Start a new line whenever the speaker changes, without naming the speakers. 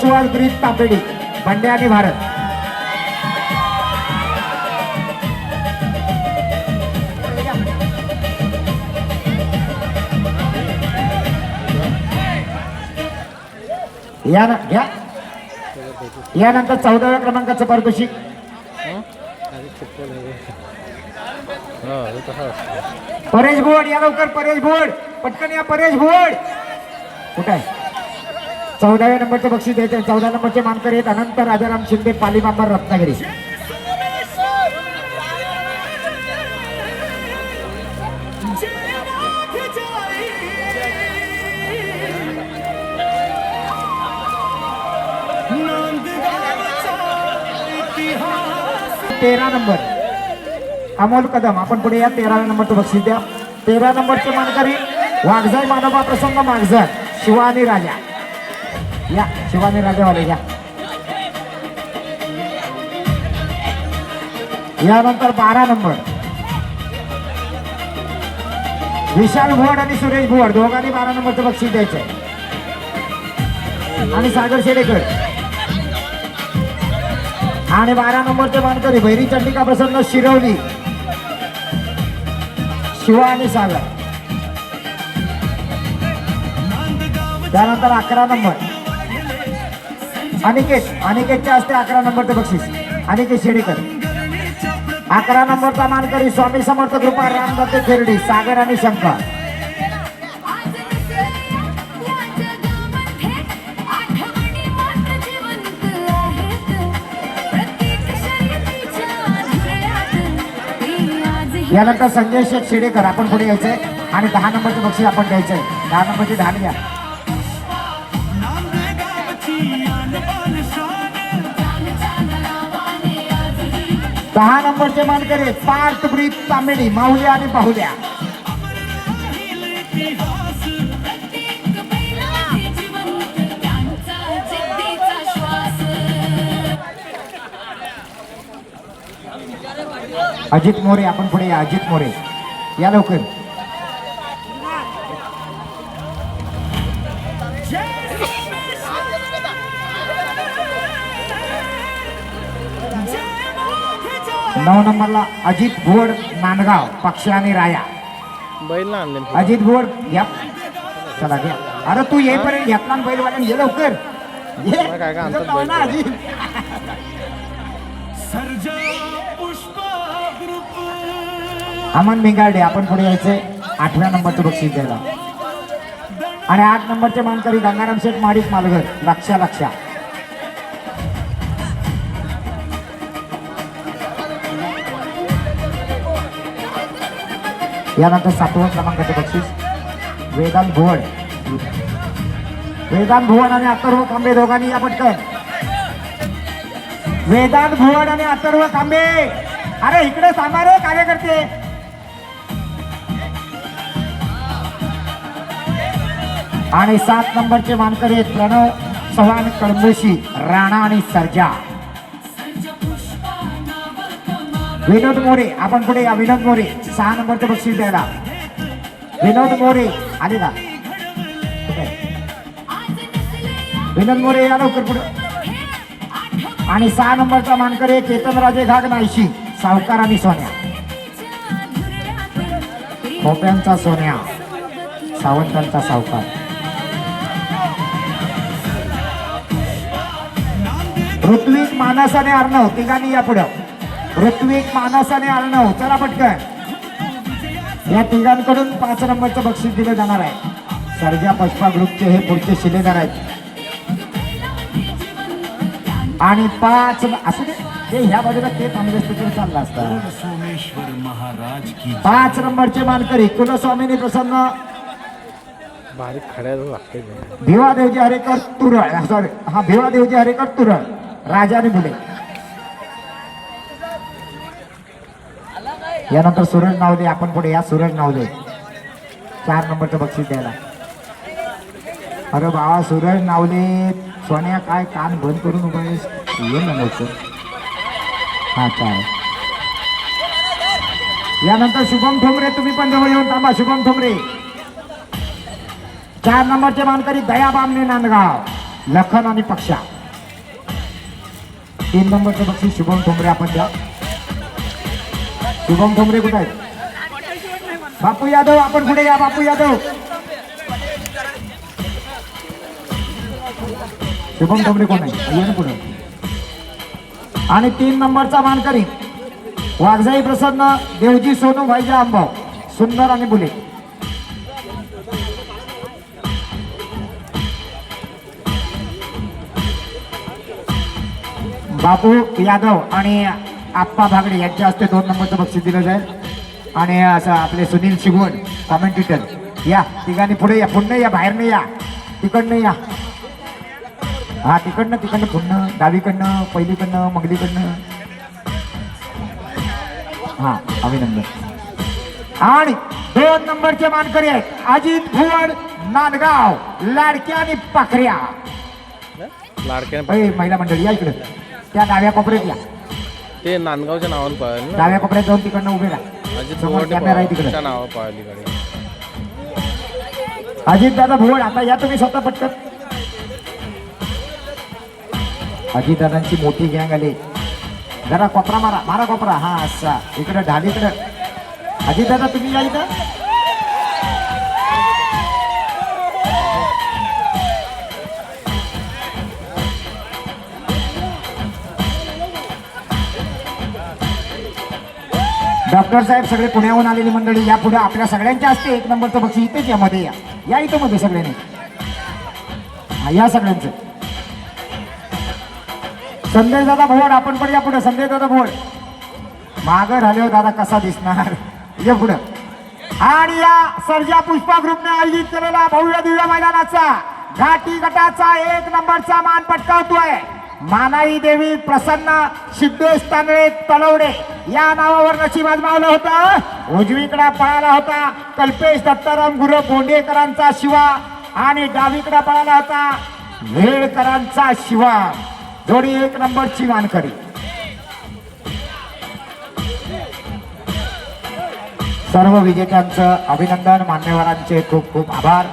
ग्रीत तांबेडी बंडे आणि भारत. यानंतर 14व्या क्रमांकाचं पारितोषिक परेश भोड. या लवकर परेश भोड, पटकन या परेश भोड. कुठे आहे? 14व्या नंबरचं बक्षीस द्यायचं. 14 नंबरचे मानकरी आहेत अनंत राजाराम शिंदे पालीबांबर रत्नागिरी. तेरा नंबर अमोल कदम. आपण पुढे या. 13व्या नंबरचं बक्षीस द्या. 13 नंबरचे मानकरी वाघजाई मानोबा प्रसंग मागझर शिवानी राजा. या शिवानी राजावाले या. यानंतर 12 नंबर विशाल भोड आणि सुरेश भोड दोघांनी 12 नंबरचं बक्षीस द्यायचंय. आणि सागर शेडेकर. आणि 12 नंबरचे मानकरी भैरी चंडिका प्रसन्न शिरवली शिवा आणि सागर. त्यानंतर 11 नंबर अनिकेतच्या हस्ते 11 नंबरचं बक्षीस अनिकेत शेडेकर. 11 नंबरचा मानकरी स्वामी समर्थ कृपा रामदत्त खेरडी सागर आणि शंकर. यानंतर संजय शेठ शेडेकर. आपण पुढे यायचंय आणि 10 नंबरचं बक्षीस आपण द्यायचंय. 10 नंबरची धान घ्या. दहा नंबरचे मानकरी पार्थ ब्रीत तांबेडी माहुल्या आणि बाहुल्या. अजित मोरे. आपण पुढे या. अजित मोरे या लवकर. नऊ नंबरला अजित भोड नांदगाव पक्ष आणि राया.
बैल आणले
अजित भोड घ्या. चला घ्या. अरे तू येईपर्यंत घेतला ना बैलवाल्याने. ये लवकर ये. अजित अमन मिंगार्डे. आपण पुढे यायचंय 8व्या नंबरचं बक्षीस द्यायला. आणि 8 नंबरचे मानकरी गंगाराम शेठ माडिक मालघर लक्षा. यानंतर 7व्या क्रमांकाचे बक्षीस वेदांत भुवन आणि अथर्व कांबे दोघांनी या पटकन. वेदांत भुवन आणि अथर्व कांबे. अरे इकडे सांगा रे कार्यकर्ते. आणि 7 नंबरचे मानकरी आहेत प्रणव चव्हाण कळंबोशी राणा आणि सर्जा. विनोद मोरे. आपण पुढे या. विनोद मोरे 6 नंबरचं बक्षीस द्यायला. विनोद मोरे आले का? विनोद मोरे या लवकर पुढे. आणि 6 नंबरचा मानकरी केतन राजे घाग नाईशी सावकार आणि सोन्या. खोप्यांचा सोन्या सावंतांचा सावकार. ऋत्विक मानस आणि अर्णव तिघांनी या पुढं. ऋत्विक मानस आणि अर्णव चला पटकन. या तिघांकडून 5 नंबरचं बक्षीस दिलं जाणार आहे. सर्जा पुष्पा ग्रुपचे हे पुढचे शिलेदार आहेत. आणि 5 असू दे ह्या बाजूला ते चांगले स्थितीवर चाललं असतं. 5 नंबरचे मानकरी कुलस्वामिनी प्रसन्न भिवादेवजी हरेकर तुरळ. सॉरी हा भिवादेवजी हरेकर तुरळ राजाने मुले. यानंतर सूरज नावले. आपण पुढे या. सूरज नावले 4 नंबरचं बक्षीस द्यायला. अरे बाबा सूरज नावले सोन्या काय कान बंद करून उभा आहेस. ये ना लवकर. हा काय. यानंतर शुभम ठोंबरे. तुम्ही पण जवळ येऊन थांबा. शुभम ठोंबरे 4 नंबरचे मानकरी दया बामणे नांदगाव. लखन आणि पक्षा. 3 नंबरचं बक्षीस शुभम ठोंबरे आपण द्या. शुभम ठोंबरे कुठे आहेत? बापू यादव आपण पुढे या. बापू यादव. शुभम ठोंबरे कोण आहे? ये ना पुढे. आणि 3 नंबरचा मानकरी वाघजाई प्रसन्न देवजी सोनू भाईजा आंबाव सुंदर आणि बुलेट. बापू यादव आणि आप्पा भागडे यांच्या हस्ते 2 नंबरचं बक्षीस दिलं जाईल. आणि असं आपले सुनील शिगवण कॉमेंटेटर या तिघांनी पुढे या. पुढनं या, बाहेर नाही या, तिकडनं या. हा तिकडनं पुढनं डावीकडनं पहिलीकडनं मगलीकडनं. हा अभिनंदन. आणि 2 नंबरचे मानकरी आहेत अजित भुवन नांदगाव लाडक्या आणि पाखऱ्या. महिला मंडळी या इकडे. त्या डाव्या कोपऱ्यात या.
ते नांदगावच्या नावानं पळाली.
डाव्या कोपऱ्यात जाऊन तिकडनं उभे राहा. कॅमेरा आहे तिकडे.
नाव पळाली गाडी.
अजित दादा भुवन आता या तुम्ही स्वतः पटकन. अजित दादांची मोठी गँग आली. जरा कोपरा मारा कोपरा. हा असा इकडे ढालीकडे. अजित दादा तुम्ही या इथं. डॉक्टर साहेब सगळे पुण्याहून आलेली मंडळी या पुढे आपल्या सगळ्यांच्या हस्ते 1 नंबरचं बक्षीस इथेच यामध्ये या. या इथं मध्ये सगळ्यांनी. या सगळ्यांचं. संदेश दादा भोड आपण पण या पुढे. संदेश दादा भोड मागं राहिले हो दादा कसा दिसणार. या पुढं. आणि या सर्जा पुष्पा ग्रुपने आयोजित केलेला भव्य दिव्य मैदानाचा घाटी गटाचा 1 नंबरचा मान पटकावतोय मानाई देवी प्रसन्न सिद्धेश तांदळे तलवडे या नावावर नशीब आजमावलं होतं. उजवीकडे पळाला होता कल्पेश दत्ताराम गुरु बोंडेकरांचा शिवा आणि डावीकडे पळाला होता वेळकरांचा शिवा. जोडी 1 नंबरची मानकरी. सर्व विजेत्यांचं अभिनंदन. मान्यवरांचे खूप खूप आभार.